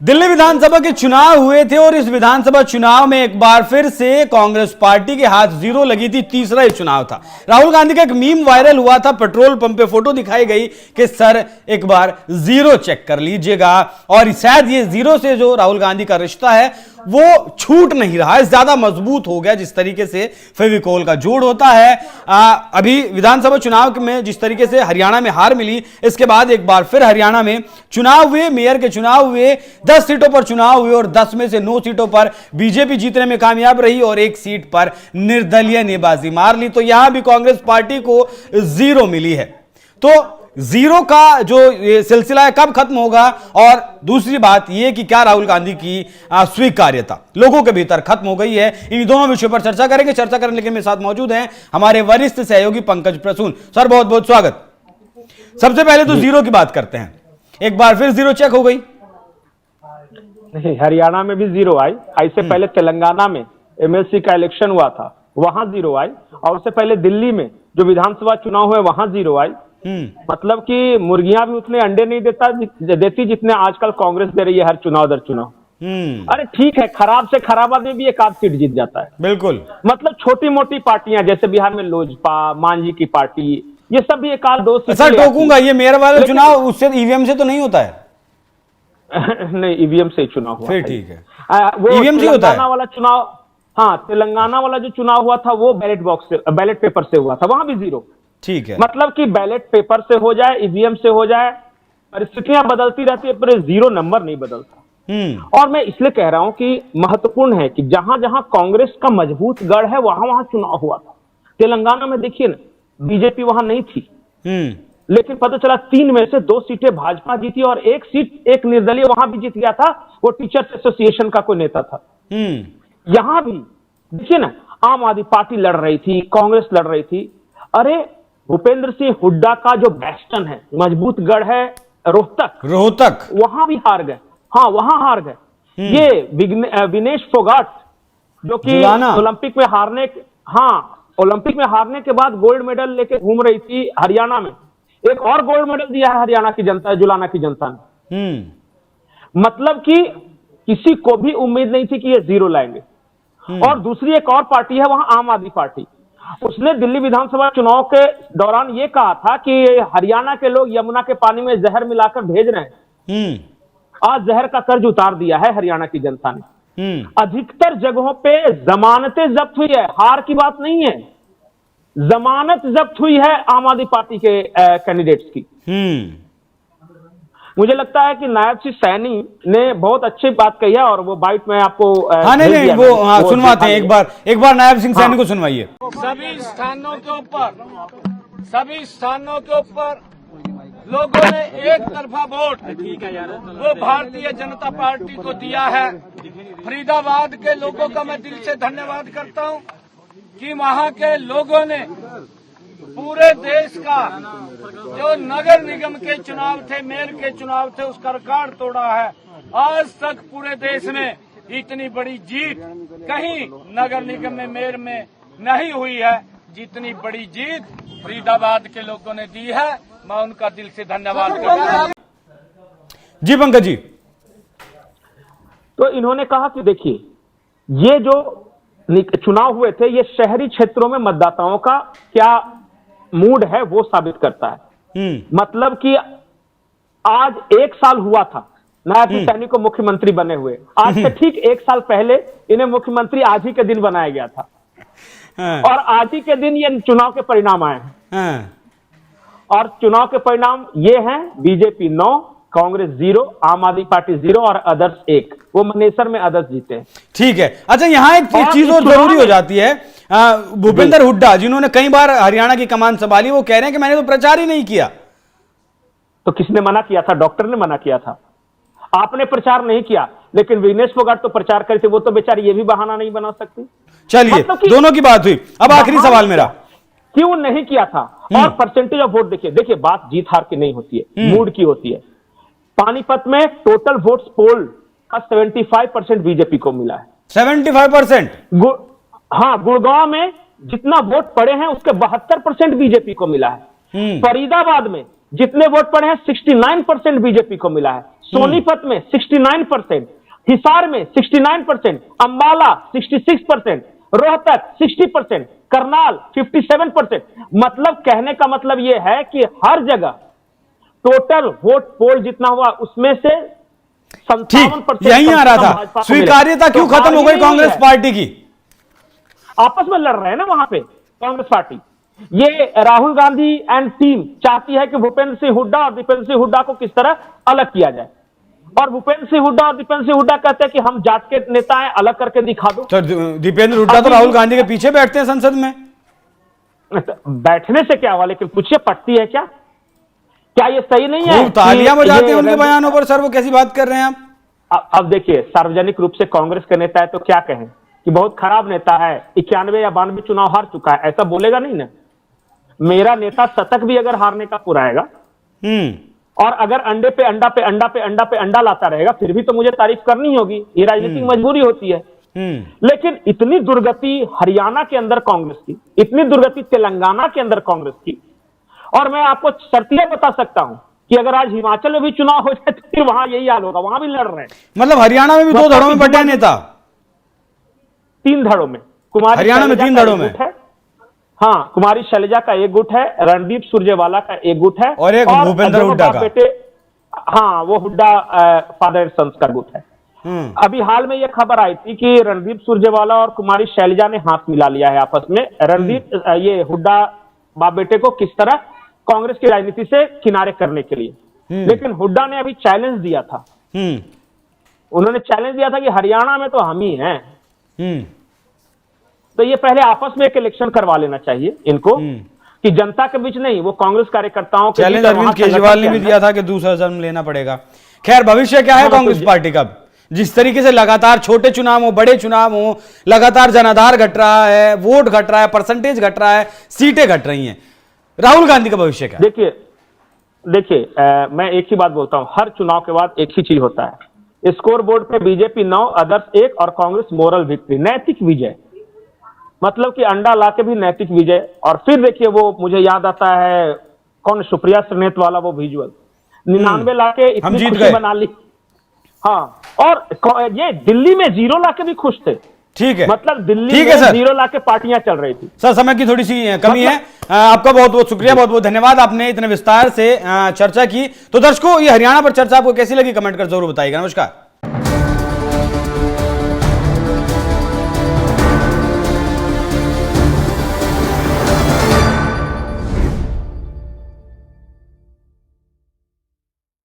दिल्ली विधानसभा के चुनाव हुए थे और इस विधानसभा चुनाव में एक बार फिर से कांग्रेस पार्टी के हाथ जीरो लगी थी। तीसरा ही चुनाव था। राहुल गांधी का एक मीम वायरल हुआ था। पेट्रोल पंप पे फोटो दिखाई गई कि सर एक बार जीरो चेक कर लीजिएगा। और शायद ये जीरो से जो राहुल गांधी का रिश्ता है वो छूट नहीं रहा है, ज्यादा मजबूत हो गया। जिस तरीके से फेविकोल का जोड़ होता है, अभी विधानसभा चुनाव में जिस तरीके से हरियाणा में हार मिली, इसके बाद एक बार फिर हरियाणा में चुनाव हुए, मेयर के चुनाव हुए, 10 सीटों पर चुनाव हुए और 10 में से 9 सीटों पर बीजेपी जीतने में कामयाब रही और एक सीट पर निर्दलीय ने बाजी मार ली। तो यहां भी कांग्रेस पार्टी को जीरो मिली है। तो जीरो का जो सिलसिला है कब खत्म होगा, और दूसरी बात यह कि क्या राहुल गांधी की स्वीकार्यता लोगों के भीतर खत्म हो गई है, इन दोनों विषयों पर चर्चा करेंगे। चर्चा करने के मेरे साथ मौजूद हैं हमारे वरिष्ठ सहयोगी पंकज प्रसून। सर बहुत बहुत स्वागत। सबसे पहले तो जीरो की बात करते हैं। एक बार फिर जीरो चेक हो गई। नहीं, हरियाणा में भी जीरो आई। इससे पहले तेलंगाना में एमएलसी का इलेक्शन हुआ था, वहां जीरो आई। और उससे पहले दिल्ली में जो विधानसभा चुनाव हुए वहां जीरो आई। मतलब कि मुर्गियां भी उतने अंडे नहीं देती जितने आजकल कांग्रेस दे रही है हर चुनाव दर चुनाव। अरे ठीक है, खराब से खराब आदमी भी एक आध सीट जीत जाता है। बिल्कुल। मतलब छोटी मोटी पार्टियां जैसे बिहार में लोजपा, मांझी की पार्टी, ये सब भी एक आध दो सीट। सर टोकूंगा, ये मेयर वाला चुनाव उससे ईवीएम से तो नहीं होता है? नहीं, ईवीएम से ही चुनाव हुआ। फिर ठीक है, वो ईवीएम से होता है वाला चुनाव। हाँ, तेलंगाना वाला जो चुनाव हुआ था वो बैलेट बॉक्स से, बैलेट पेपर से हुआ था, वहां भी जीरो। ठीक है, मतलब कि बैलेट पेपर से हो जाए, ईवीएम से हो जाए, परिस्थितियां बदलती रहती है पर जीरो नंबर नहीं बदलता। और मैं इसलिए कह रहा हूं कि महत्वपूर्ण है कि जहां जहां कांग्रेस का मजबूत गढ़ है वहां वहां चुनाव हुआ था। तेलंगाना में देखिए ना, बीजेपी वहां नहीं थी, लेकिन पता चला 3 में से 2 सीटें भाजपा जीती और एक सीट एक निर्दलीय वहां भी जीत गया था। वो टीचर्स एसोसिएशन का कोई नेता था। यहां भी देखिए ना, आम आदमी पार्टी लड़ रही थी, कांग्रेस लड़ रही थी। अरे भूपेंद्र सिंह हुड्डा का जो बेस्टन है, मजबूत गढ़ है रोहतक, वहां भी हार गए। हाँ, वहां हार गए। ये विनेश फोगाट जो कि ओलंपिक में हारने के बाद गोल्ड मेडल लेके घूम रही थी हरियाणा में। एक और गोल्ड मेडल दिया है हरियाणा की जनता, जुलाना की जनता ने। मतलब कि किसी को भी उम्मीद नहीं थी कि ये जीरो लाएंगे। और दूसरी एक और पार्टी है वहां, आम आदमी पार्टी। उसने दिल्ली विधानसभा चुनाव के दौरान ये कहा था कि हरियाणा के लोग यमुना के पानी में जहर मिलाकर भेज रहे हैं। आज जहर का कर्ज उतार दिया है हरियाणा की जनता ने। अधिकतर जगहों पे जमानतें जब्त हुई है, हार की बात नहीं है, जमानत जब्त हुई है आम आदमी पार्टी के कैंडिडेट्स की। मुझे लगता है कि नायब सिंह सैनी ने बहुत अच्छी बात कही है और वो बाइट में आपको सुनवाते हैं। एक बार नायब सिंह सैनी को सुनवाइए। सभी स्थानों के ऊपर लोगों ने एक तरफा वोट वो भारतीय जनता पार्टी को दिया है। फरीदाबाद के लोगों का मैं दिल से धन्यवाद करता हूं कि वहां के लोगों ने पूरे देश का जो नगर निगम के चुनाव थे, मेयर के चुनाव थे, उसका रिकॉर्ड तोड़ा है। आज तक पूरे देश में इतनी बड़ी जीत कहीं नगर निगम में, मेयर में नहीं हुई है जितनी बड़ी जीत फरीदाबाद के लोगों ने दी है। मैं उनका दिल से धन्यवाद करता हूं। जी पंकज जी। तो इन्होंने कहा कि देखिए, ये जो चुनाव हुए थे ये शहरी क्षेत्रों में मतदाताओं का क्या मूड है वो साबित करता है। मतलब कि आज 1 साल हुआ था नायब सिंह सैनी को मुख्यमंत्री बने हुए। आज से ठीक 1 साल पहले इन्हें मुख्यमंत्री आज ही के दिन बनाया गया था। और आज ही के दिन ये चुनाव के परिणाम आए हैं। और चुनाव के परिणाम ये हैं, बीजेपी 9, कांग्रेस 0, आम आदमी पार्टी 0 और अदर्स 1। वो मनेसर में अदर्स जीते हैं। ठीक है। अच्छा, यहां एक चीज और जरूरी हो जाती है। भूपेंद्र हुड्डा जिन्होंने कई बार हरियाणा की कमान संभाली, वो कह रहे हैं कि मैंने तो प्रचार ही नहीं किया। तो किसने मना किया था? डॉक्टर ने मना किया था। आपने प्रचार नहीं किया, लेकिन विनेश फोगाट तो प्रचार करे थे। वो तो बेचारी ये भी बहाना नहीं बना सकती। चलिए, मतलब दोनों की बात हुई। अब आखिरी सवाल मेरा, क्यों नहीं किया था? और परसेंटेज ऑफ वोट देखिए, बात जीत हार की नहीं होती है, मूड की होती है। पानीपत में टोटल वोट्स पोल का 75% बीजेपी को मिला है। 75%? हाँ, गुड़गांव में जितना वोट पड़े हैं उसके 72% बीजेपी को मिला है। फरीदाबाद में जितने वोट पड़े हैं 69% बीजेपी को मिला है। सोनीपत में 69%, हिसार में 69%, अंबाला 66%, रोहतक 60%, करनाल 57%। मतलब कहने का मतलब यह है कि हर जगह टोटल वोट पोल जितना हुआ उसमें से 57% यही आ रहा था। स्वीकार्यता क्यों खत्म हो गई कांग्रेस पार्टी की? आपस में लड़ रहे हैं ना वहां पे कांग्रेस पार्टी। ये राहुल गांधी एंड टीम चाहती है कि भूपेंद्र सिंह हुड्डा और दीपेंद्र सिंह हुड्डा को किस तरह अलग किया जाए, और भूपेंद्र सिंह हुड्डा और दीपेंद्र सिंह हुड्डा कहते हैं कि हम जाट के नेता हैं, अलग करके दिखा दो। तो दीपेंद्र हुड्डा तो राहुल गांधी के पीछे बैठते हैं संसद में। बैठने से क्या हुआ, लेकिन पूछिए पटती है क्या? क्या ये सही नहीं है? तालियां बजाते हैं उनके बयानों पर। सर वो कैसी बात कर रहे हैं आप? अब देखिए, सार्वजनिक रूप से कांग्रेस के नेता है तो क्या कहें कि बहुत खराब नेता है, 91 या 92 चुनाव हार चुका है, ऐसा बोलेगा नहीं ना। मेरा नेता शतक भी अगर हारने का पुराएगा और अगर अंडे पे अंडा पे अंडा पे अंडा पे अंडा लाता रहेगा, फिर भी तो मुझे तारीफ करनी होगी। ये राजनीतिक मजबूरी होती है। लेकिन इतनी दुर्गति हरियाणा के अंदर कांग्रेस की, इतनी दुर्गति तेलंगाना के अंदर कांग्रेस की, और मैं आपको शर्तियां बता सकता हूं कि अगर आज हिमाचल में भी चुनाव हो जाए तो फिर वहां यही हाल होगा, वहां भी लड़ रहे हैं। मतलब हरियाणा में भी 2 धड़ों में बटे नेता, 3 धड़ों में। हरियाणा में 3 धड़ों में है। हाँ, कुमारी शैलजा का एक गुट है, रणदीप सुरजेवाला का एक गुट है, और एक भूपेंद्र हुड्डा का। बेटे, हाँ, वो हुड्डा फादर एंड सन्स का गुट है। अभी हाल में यह खबर आई थी कि रणदीप सुरजेवाला और कुमारी शैलजा ने हाथ मिला लिया है आपस में। रणदीप ये हुड्डा बाप बेटे को किस तरह कांग्रेस की राजनीति से किनारे करने के लिए। लेकिन हुड्डा ने अभी चैलेंज दिया था, उन्होंने चैलेंज दिया था कि हरियाणा में तो हम ही हैं। तो ये पहले आपस में एक इलेक्शन करवा लेना चाहिए इनको, कि जनता के बीच नहीं, वो कांग्रेस कार्यकर्ताओं के चैलेंज अरविंद केजरीवाल ने भी दिया था कि दूसरा जन्म लेना पड़ेगा। खैर, भविष्य क्या है कांग्रेस पार्टी का? जिस तरीके से लगातार छोटे चुनाव हो, बड़े चुनाव हो, लगातार जनाधार घट रहा है, वोट घट रहा है, परसेंटेज घट रहा है, सीटें घट रही हैं, राहुल गांधी का भविष्य क्या? देखिए, मैं एक ही बात बोलता हूं, हर चुनाव के बाद एक ही चीज होता है, स्कोर बोर्ड पे बीजेपी 9, अदर्स 1 और कांग्रेस मोरल विक्ट्री, नैतिक विजय। मतलब कि अंडा लाके भी नैतिक विजय। और फिर देखिए, वो मुझे याद आता है, कौन, सुप्रिया श्रीनेत वाला वो विजुअल, 99 लाके इतनी खुशी बना ली। हाँ, और ये दिल्ली में 0 लाके भी खुश थे। ठीक है, मतलब दिल्ली में 0 लाके पार्टियां चल रही थी। सर, समय की थोड़ी सी कमी है। आपका बहुत बहुत शुक्रिया, बहुत बहुत धन्यवाद, आपने इतने विस्तार से चर्चा की। तो दर्शकों, ये हरियाणा पर चर्चा आपको कैसी लगी कमेंट कर जरूर बताइएगा। नमस्कार।